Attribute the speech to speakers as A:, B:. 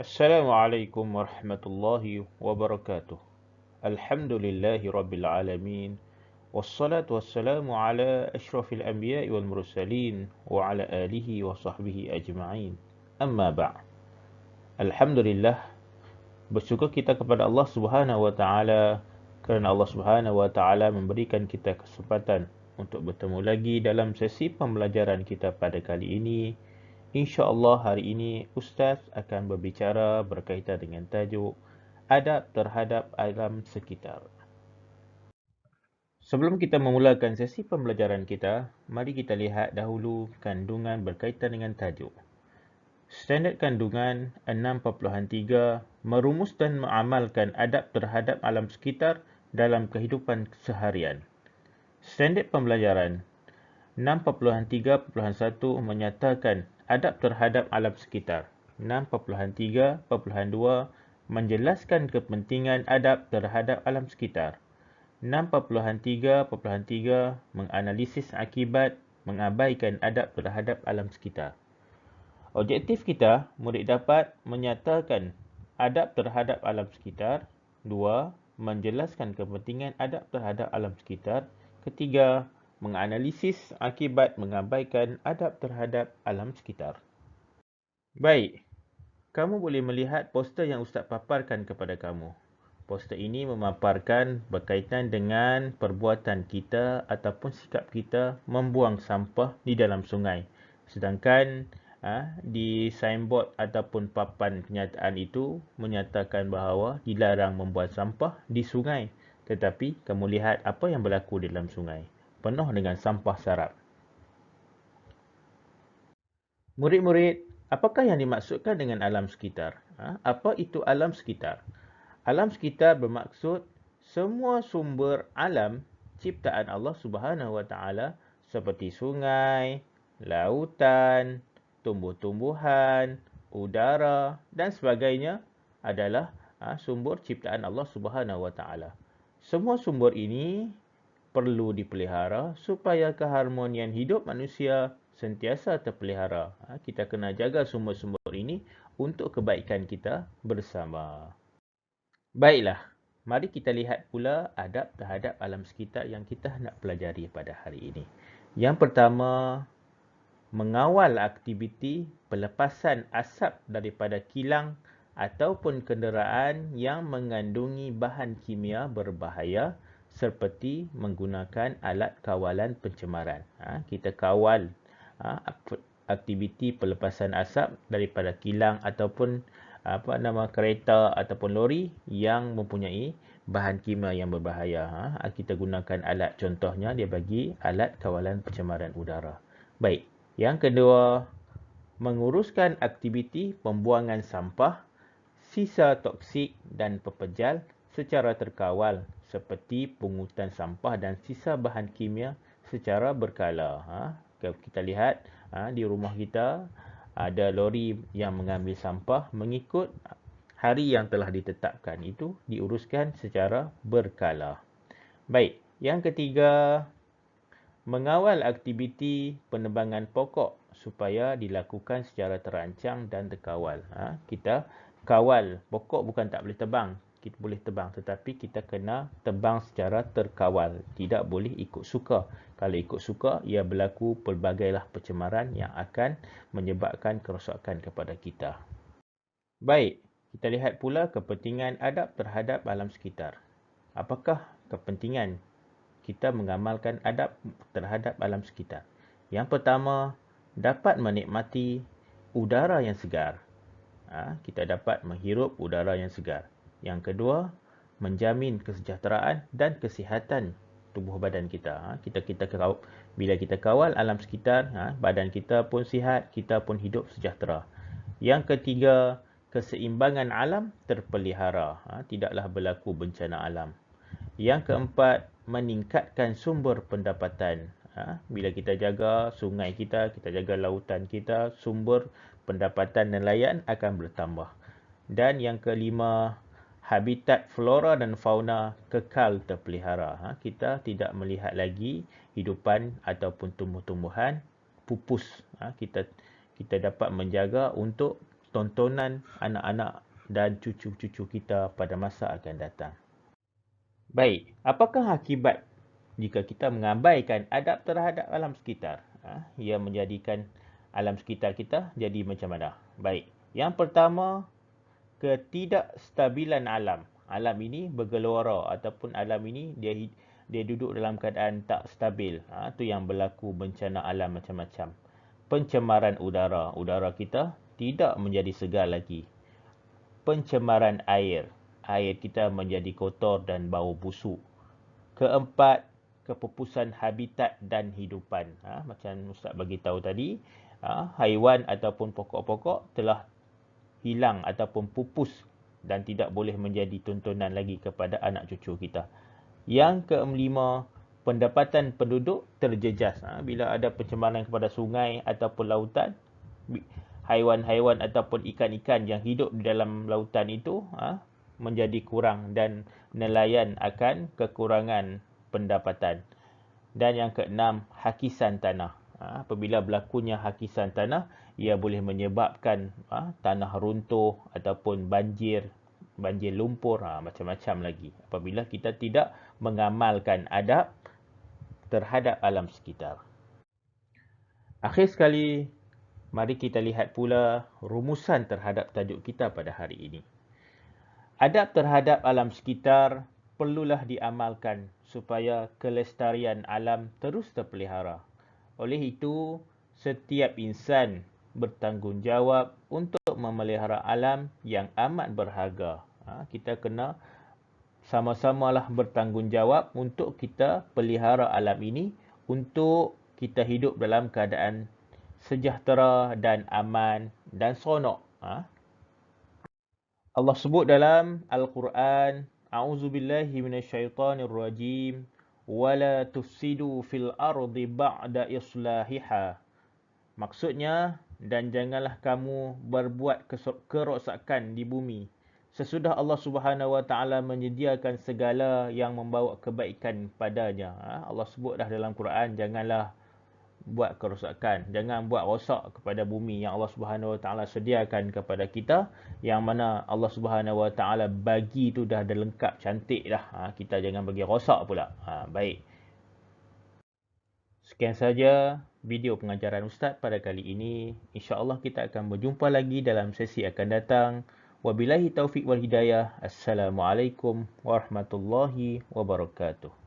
A: Assalamualaikum warahmatullahi wabarakatuh. Alhamdulillahi rabbil alamin. Wassalatu wassalamu ala ashrafil anbiya'i wal mursalin wa ala alihi wa sahbihi ajma'in. Amma ba'. Alhamdulillah, bersyukur kita kepada Allah Subhanahu wa taala kerana Allah Subhanahu wa taala memberikan kita kesempatan untuk bertemu lagi dalam sesi pembelajaran kita pada kali ini. InsyaAllah hari ini Ustaz akan berbicara berkaitan dengan tajuk adab terhadap alam sekitar. Sebelum kita memulakan sesi pembelajaran kita, mari kita lihat dahulu kandungan berkaitan dengan tajuk. Standard kandungan 6.3 merumus dan mengamalkan adab terhadap alam sekitar dalam kehidupan seharian. Standard pembelajaran 6.3.1 menyatakan adab terhadap alam sekitar. 6.3.2 menjelaskan kepentingan adab terhadap alam sekitar. 6.3.3 menganalisis akibat mengabaikan adab terhadap alam sekitar. Objektif kita, murid dapat menyatakan adab terhadap alam sekitar. 2. Menjelaskan kepentingan adab terhadap alam sekitar. 3. Menganalisis akibat mengabaikan adab terhadap alam sekitar. Baik, kamu boleh melihat poster yang Ustaz paparkan kepada kamu. Poster ini memaparkan berkaitan dengan perbuatan kita ataupun sikap kita membuang sampah di dalam sungai. Sedangkan di signboard ataupun papan kenyataan itu menyatakan bahawa dilarang membuang sampah di sungai. Tetapi kamu lihat apa yang berlaku di dalam sungai. Penuh dengan sampah sarap. Murid-murid, apakah yang dimaksudkan dengan alam sekitar? Apa itu alam sekitar? Alam sekitar bermaksud semua sumber alam ciptaan Allah Subhanahu Wa Taala seperti sungai, lautan, tumbuh-tumbuhan, udara dan sebagainya adalah sumber ciptaan Allah Subhanahu Wa Taala. Semua sumber ini perlu dipelihara supaya keharmonian hidup manusia sentiasa terpelihara. Kita kena jaga sumber-sumber ini untuk kebaikan kita bersama. Baiklah, mari kita lihat pula adab terhadap alam sekitar yang kita nak pelajari pada hari ini. Yang pertama, mengawal aktiviti pelepasan asap daripada kilang ataupun kenderaan yang mengandungi bahan kimia berbahaya seperti menggunakan alat kawalan pencemaran. Kita kawal aktiviti pelepasan asap daripada kilang ataupun kereta ataupun lori yang mempunyai bahan kimia yang berbahaya. Kita gunakan alat, contohnya dia bagi alat kawalan pencemaran udara. Baik, yang kedua, menguruskan aktiviti pembuangan sampah, sisa toksik dan pepejal secara terkawal seperti pungutan sampah dan sisa bahan kimia secara berkala. Kita lihat di rumah kita ada lori yang mengambil sampah mengikut hari yang telah ditetapkan. Itu diuruskan secara berkala. Baik, yang ketiga, mengawal aktiviti penebangan pokok supaya dilakukan secara terancang dan terkawal. Kita kawal pokok, bukan tak boleh tebang. Kita boleh tebang, tetapi kita kena tebang secara terkawal. Tidak boleh ikut suka. Kalau ikut suka, ia berlaku pelbagailah pencemaran yang akan menyebabkan kerosakan kepada kita. Baik, kita lihat pula kepentingan adab terhadap alam sekitar. Apakah kepentingan kita mengamalkan adab terhadap alam sekitar? Yang pertama, dapat menikmati udara yang segar. Kita dapat menghirup udara yang segar. Yang kedua, menjamin kesejahteraan dan kesihatan tubuh badan kita. Bila kita kawal alam sekitar, badan kita pun sihat, kita pun hidup sejahtera. Yang ketiga, keseimbangan alam terpelihara. Tidaklah berlaku bencana alam. Yang keempat, meningkatkan sumber pendapatan. Bila kita jaga sungai kita jaga lautan kita, sumber pendapatan nelayan akan bertambah. Dan yang kelima, habitat flora dan fauna kekal terpelihara. Kita tidak melihat lagi hidupan ataupun tumbuh-tumbuhan pupus. Kita dapat menjaga untuk tontonan anak-anak dan cucu-cucu kita pada masa akan datang. Baik, apakah akibat jika kita mengabaikan adab terhadap alam sekitar? Ia menjadikan alam sekitar kita jadi macam mana? Baik, yang pertama, ketidakstabilan alam. Alam ini bergelora ataupun alam ini dia duduk dalam keadaan tak stabil. Itu yang berlaku bencana alam macam-macam. Pencemaran udara. Udara kita tidak menjadi segar lagi. Pencemaran air. Air kita menjadi kotor dan bau busuk. Keempat, kepupusan habitat dan hidupan. Macam Ustaz bagi tahu tadi, haiwan ataupun pokok-pokok telah hilang ataupun pupus dan tidak boleh menjadi tontonan lagi kepada anak cucu kita. Yang kelima, pendapatan penduduk terjejas. Bila ada pencemaran kepada sungai ataupun lautan, haiwan-haiwan ataupun ikan-ikan yang hidup di dalam lautan itu menjadi kurang dan nelayan akan kekurangan pendapatan. Dan yang keenam, hakisan tanah. Apabila berlakunya hakisan tanah, ia boleh menyebabkan tanah runtuh ataupun banjir lumpur, macam-macam lagi. Apabila kita tidak mengamalkan adab terhadap alam sekitar. Akhir sekali, mari kita lihat pula rumusan terhadap tajuk kita pada hari ini. Adab terhadap alam sekitar perlulah diamalkan supaya kelestarian alam terus terpelihara. Oleh itu, setiap insan bertanggungjawab untuk memelihara alam yang amat berharga. Kita kena sama-samalah bertanggungjawab untuk kita pelihara alam ini untuk kita hidup dalam keadaan sejahtera dan aman dan seronok. Allah sebut dalam Al-Quran, A'udzubillahi minasyaitanirrajim, wala tufsidu fil ardi ba'da islahiha. Maksudnya, dan janganlah kamu berbuat kerosakan di bumi sesudah Allah Subhanahu Wa Taala menyediakan segala yang membawa kebaikan padanya. Allah sebut dah dalam Quran, janganlah buat kerosakan, jangan buat rosak kepada bumi yang Allah Subhanahu Wa Taala sediakan kepada kita, yang mana Allah Subhanahu Wa Taala bagi tu dah ada lengkap, cantik dah. Kita jangan bagi rosak pula. Baik. Sekian saja video pengajaran Ustaz pada kali ini. InsyaAllah kita akan berjumpa lagi dalam sesi akan datang. Wabillahi taufiq wal hidayah. Assalamualaikum warahmatullahi wabarakatuh.